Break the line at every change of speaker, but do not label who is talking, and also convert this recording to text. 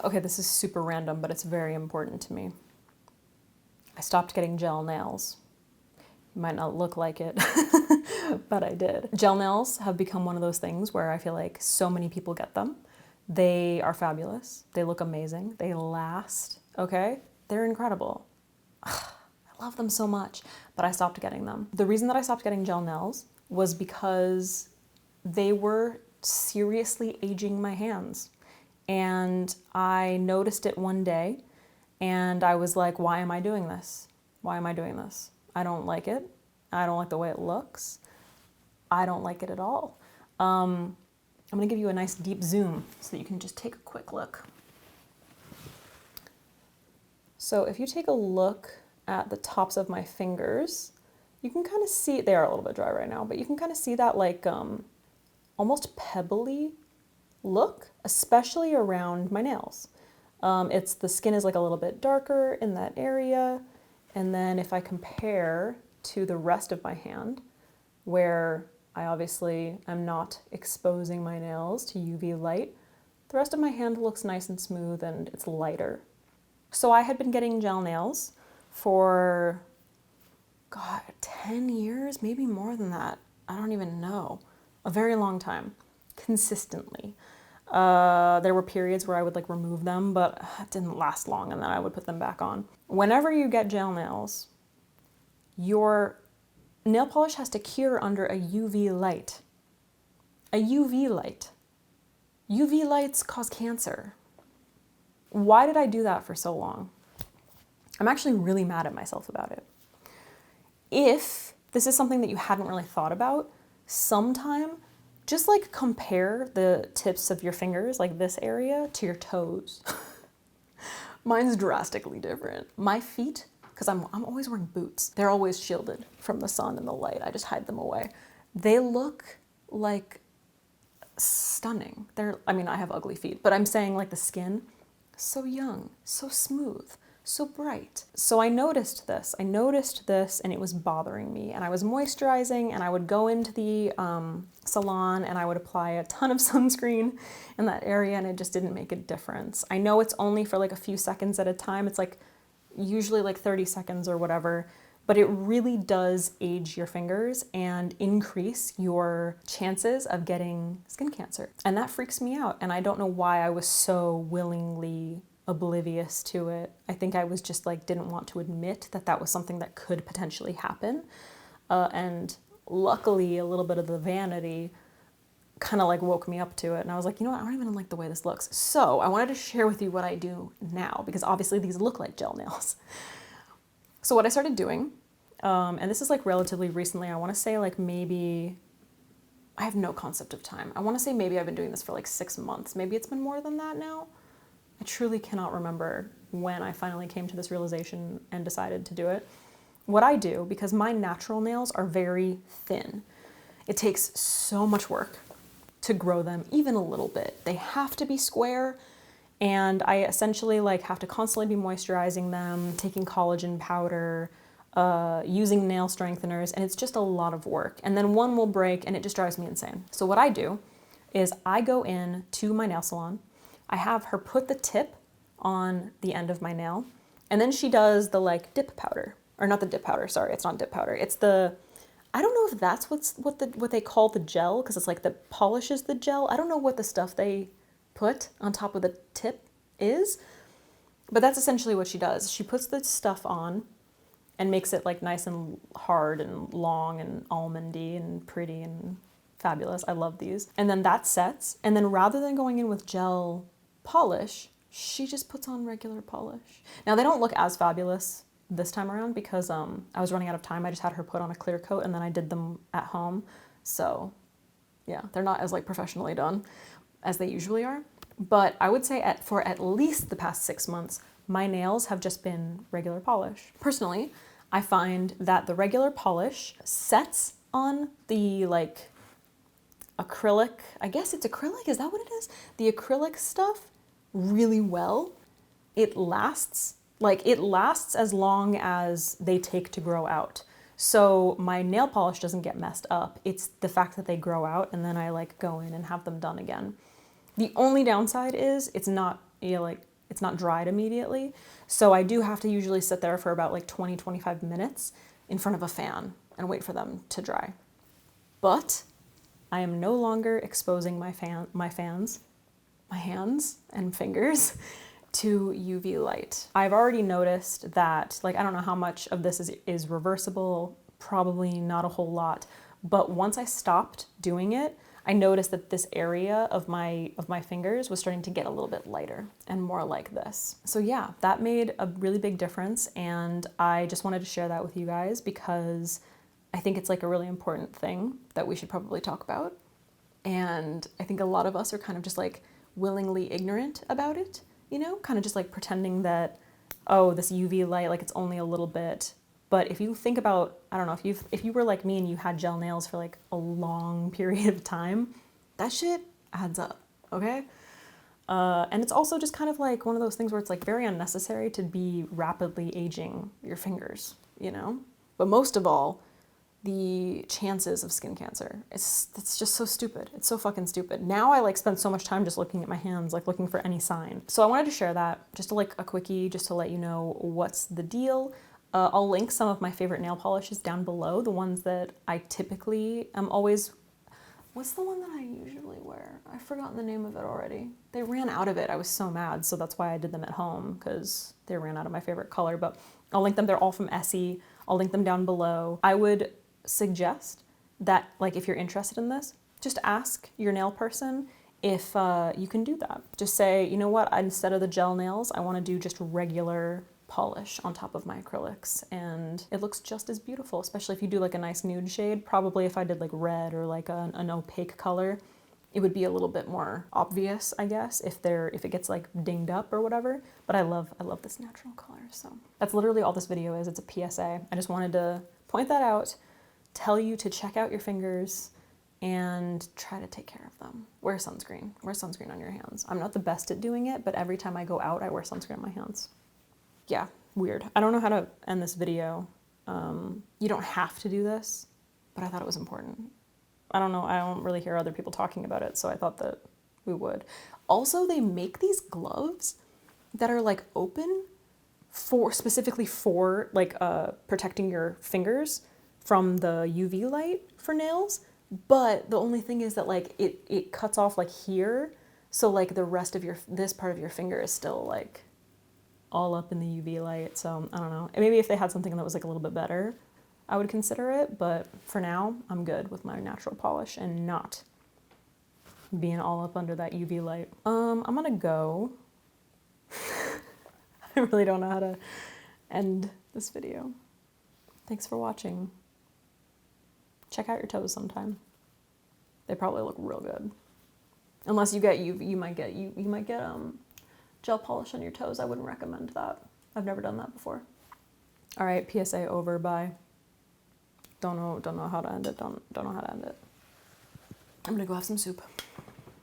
Okay, this is super random, but it's very important to me. I stopped getting gel nails. Might not look like it, but I did. Gel nails have become one of those things where I feel like so many people get them. They are fabulous. They look amazing. They last, okay? They're incredible. I love them so much, but I stopped getting them. The reason that I stopped getting gel nails was because they were seriously aging my hands. And I noticed it one day and I was like, why am I doing this? Why am I doing this? I don't like it. I don't like the way it looks. I don't like it at all. I'm gonna give you a nice deep zoom so that you can just take a quick look. So if you take a look at the tops of my fingers, you can kind of see, they are a little bit dry right now, but you can kind of see that like almost pebbly look, especially around my nails. The skin is like a little bit darker in that area. And then if I compare to the rest of my hand, where I obviously am not exposing my nails to UV light, the rest of my hand looks nice and smooth and it's lighter. So I had been getting gel nails for, God, 10 years, maybe more than that. I don't even know. A very long time, consistently. There were periods where I would like remove them, but it didn't last long and then I would put them back on. Whenever you get gel nails, your nail polish has to cure under a UV light. A UV light. UV lights cause cancer. Why did I do that for so long? I'm actually really mad at myself about it. If this is something that you hadn't really thought about, sometime just like compare the tips of your fingers, like this area, to your toes. Mine's drastically different. My feet, because I'm always wearing boots, they're always shielded from the sun and the light. I just hide them away. They look like stunning. I have ugly feet, but I'm saying like the skin, so young, so smooth, so bright. So I noticed this and it was bothering me, and I was moisturizing and I would go into the salon and I would apply a ton of sunscreen in that area and it just didn't make a difference. I know it's only for like a few seconds at a time. It's like usually like 30 seconds or whatever, but it really does age your fingers and increase your chances of getting skin cancer. And that freaks me out. And I don't know why I was so willingly oblivious to it. I think I was just like, didn't want to admit that that was something that could potentially happen. And luckily a little bit of the vanity kind of like woke me up to it. And I was like, you know what? I don't even like the way this looks. So I wanted to share with you what I do now, because obviously these look like gel nails. So what I started doing, and this is like relatively recently, I want to say like maybe, I have no concept of time. I want to say maybe I've been doing this for like 6 months. Maybe it's been more than that now. I truly cannot remember when I finally came to this realization and decided to do it. What I do, because my natural nails are very thin, it takes so much work to grow them even a little bit. They have to be square, and I essentially like have to constantly be moisturizing them, taking collagen powder, using nail strengtheners, and it's just a lot of work. And then one will break and it just drives me insane. So what I do is I go in to my nail salon, I have her put the tip on the end of my nail, and then she does the like dip powder, or not the dip powder, sorry, it's not dip powder. It's the, I don't know if that's what they call the gel, because it's like the polishes the gel. I don't know what the stuff they put on top of the tip is, but that's essentially what she does. She puts the stuff on and makes it like nice and hard and long and almondy and pretty and fabulous. I love these. And then that sets, and then rather than going in with gel polish, she just puts on regular polish. Now they don't look as fabulous this time around because I was running out of time. I just had her put on a clear coat and then I did them at home. So yeah, they're not as like professionally done as they usually are. But I would say for at least the past 6 months, my nails have just been regular polish. Personally, I find that the regular polish sets on the like acrylic, I guess it's acrylic, is that what it is? The acrylic stuff really well. It lasts as long as they take to grow out. So my nail polish doesn't get messed up. It's the fact that they grow out and then I like go in and have them done again. The only downside is it's not, like it's not dried immediately. So I do have to usually sit there for about like 20-25 minutes in front of a fan and wait for them to dry. But I am no longer exposing my hands and fingers to UV light. I've already noticed that, like, I don't know how much of this is reversible, probably not a whole lot, but once I stopped doing it, I noticed that this area of my fingers was starting to get a little bit lighter and more like this. So yeah, that made a really big difference, and I just wanted to share that with you guys because I think it's like a really important thing that we should probably talk about. And I think a lot of us are kind of just like willingly ignorant about it, you know, kind of just like pretending that, oh, this UV light, like it's only a little bit. But if you think about, I don't know, if you were like me and you had gel nails for like a long period of time, that shit adds up, okay? And it's also just kind of like one of those things where it's like very unnecessary to be rapidly aging your fingers, you know? But most of all, the chances of skin cancer. It's just so stupid. It's so fucking stupid. Now I like spend so much time just looking at my hands, like looking for any sign. So I wanted to share that, just to like a quickie, just to let you know what's the deal. I'll link some of my favorite nail polishes down below, the ones that I typically am always... What's the one that I usually wear? I've forgotten the name of it already. They ran out of it. I was so mad, so that's why I did them at home, because they ran out of my favorite color, but I'll link them. They're all from Essie. I'll link them down below. I would suggest that, like, if you're interested in this, just ask your nail person if you can do that. Just say, you know what, instead of the gel nails, I want to do just regular polish on top of my acrylics, and it looks just as beautiful, especially if you do like a nice nude shade. Probably if I did like red or like an opaque color, it would be a little bit more obvious, I guess, if it gets like dinged up or whatever. But I love this natural color. So that's literally all this video is. It's a PSA. I just wanted to point that out, tell you to check out your fingers and try to take care of them. Wear sunscreen. Wear sunscreen on your hands. I'm not the best at doing it, but every time I go out, I wear sunscreen on my hands. Yeah, weird. I don't know how to end this video. You don't have to do this, but I thought it was important. I don't know, I don't really hear other people talking about it, so I thought that we would. Also, they make these gloves that are like open specifically for like protecting your fingers from the UV light for nails, but the only thing is that like it cuts off like here, so like the rest of this part of your finger is still like all up in the UV light. So I don't know, maybe if they had something that was like a little bit better, I would consider it, but for now I'm good with my natural polish and not being all up under that UV light. I'm gonna go. I really don't know how to end this video. Thanks for watching. Check out your toes sometime. They probably look real good. Unless you get you might get gel polish on your toes. I wouldn't recommend that. I've never done that before. All right, PSA over. Bye. Don't know how to end it. Don't know how to end it. I'm gonna go have some soup.